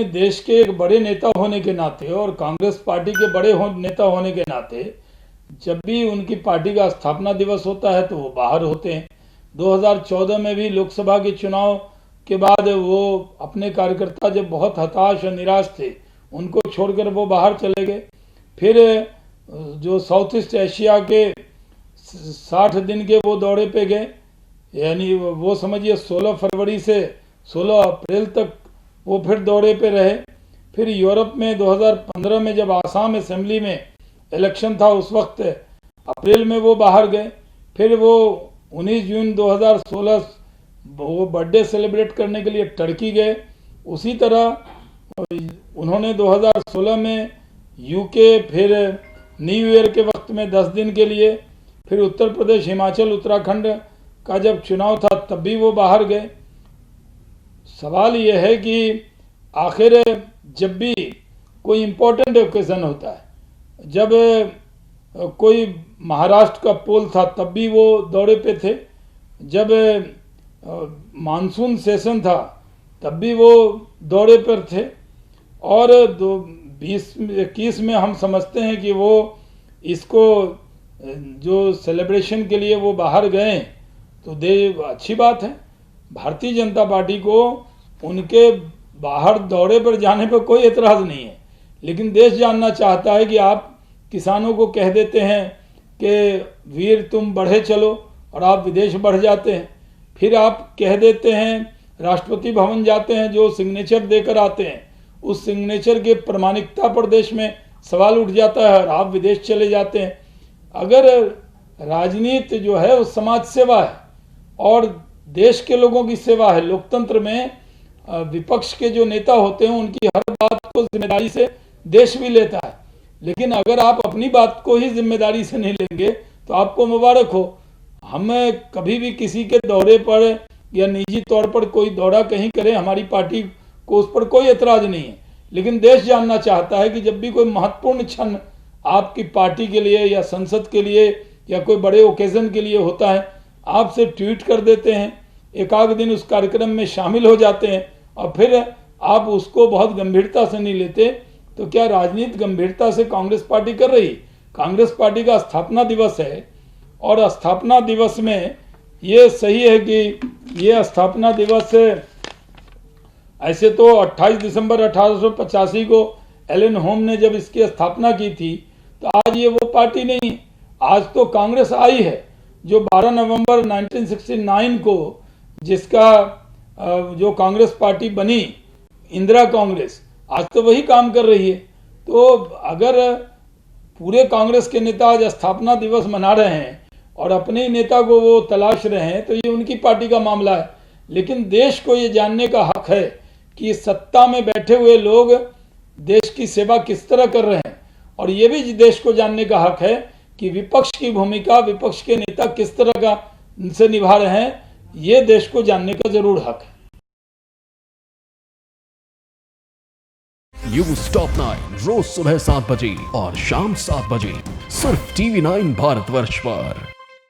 देश के एक बड़े नेता होने के नाते और कांग्रेस पार्टी के नेता होने के नाते जब भी उनकी पार्टी का स्थापना दिवस होता है तो वो बाहर होते हैं। 2014 में भी लोकसभा के चुनाव के बाद वो अपने कार्यकर्ता जब बहुत हताश और निराश थे, उनको छोड़कर वो बाहर चले गए। फिर जो साउथ ईस्ट एशिया के 60 दिन के वो दौरे पे गए, यानी वो समझिए 16 फरवरी से 16 अप्रैल तक वो फिर दौरे पे रहे। फिर यूरोप में 2015 में जब आसाम असेंबली में इलेक्शन था, उस वक्त अप्रैल में वो बाहर गए। फिर वो 19 जून 2016 वो बर्थडे सेलिब्रेट करने के लिए टर्की गए। उसी तरह उन्होंने 2016 में यूके, फिर न्यू ईयर के वक्त में 10 दिन के लिए, फिर उत्तर प्रदेश, हिमाचल, उत्तराखंड का जब चुनाव था तब भी वो बाहर गए। सवाल ये है कि आखिर जब भी कोई इम्पोर्टेंट ओकेजन होता है, जब कोई महाराष्ट्र का पोल था तब भी वो दौरे पे थे, जब मानसून सेशन था तब भी वो दौरे पर थे, और 2021 में हम समझते हैं कि वो इसको जो सेलिब्रेशन के लिए वो बाहर गए तो अच्छी बात है। भारतीय जनता पार्टी को उनके बाहर दौरे पर जाने पर कोई एतराज़ नहीं है, लेकिन देश जानना चाहता है कि आप किसानों को कह देते हैं कि वीर तुम बढ़े चलो और आप विदेश बढ़ जाते हैं। फिर आप कह देते हैं, राष्ट्रपति भवन जाते हैं, जो सिग्नेचर देकर आते हैं, उस सिग्नेचर के प्रामाणिकता पर देश में सवाल उठ जाता है और आप विदेश चले जाते हैं। अगर राजनीति जो है वो समाज सेवा है और देश के लोगों की सेवा है। लोकतंत्र में विपक्ष के जो नेता होते हैं उनकी हर बात को जिम्मेदारी से देश भी लेता है, लेकिन अगर आप अपनी बात को ही जिम्मेदारी से नहीं लेंगे तो आपको मुबारक हो। हम कभी भी किसी के दौरे पर या निजी तौर पर कोई दौरा कहीं करें, हमारी पार्टी को उस पर कोई एतराज़ नहीं है, लेकिन देश जानना चाहता है कि जब भी कोई महत्वपूर्ण क्षण आपकी पार्टी के लिए या संसद के लिए या कोई बड़े ओकेजन के लिए होता है, आपसे ट्वीट कर देते हैं, एक आध दिन उस कार्यक्रम में शामिल हो जाते हैं और फिर आप उसको बहुत गंभीरता से नहीं लेते, तो क्या राजनीति गंभीरता से कांग्रेस पार्टी कर रही? कांग्रेस पार्टी का स्थापना दिवस है और स्थापना दिवस में ये सही है कि ये स्थापना दिवस ऐसे तो 28 दिसंबर 1885 को एलन होम ने जब इसकी स्थापना की थी, तो आज ये वो पार्टी नहीं है। आज तो कांग्रेस आई है जो 12 नवंबर 1969 को जिसका जो कांग्रेस पार्टी बनी, इंदिरा कांग्रेस, आज तो वही काम कर रही है। तो अगर पूरे कांग्रेस के नेता आज स्थापना दिवस मना रहे हैं और अपने ही नेता को वो तलाश रहे हैं, तो ये उनकी पार्टी का मामला है, लेकिन देश को ये जानने का हक है कि सत्ता में बैठे हुए लोग देश की सेवा किस तरह कर रहे हैं, और ये भी देश को जानने का हक है कि विपक्ष की भूमिका, विपक्ष के नेता किस तरह का से निभा रहे हैं, ये देश को जानने का जरूर हक है। न्यूज टॉप 9 रोज सुबह 7 बजे और शाम 7 बजे सिर्फ TV9 भारतवर्ष पर।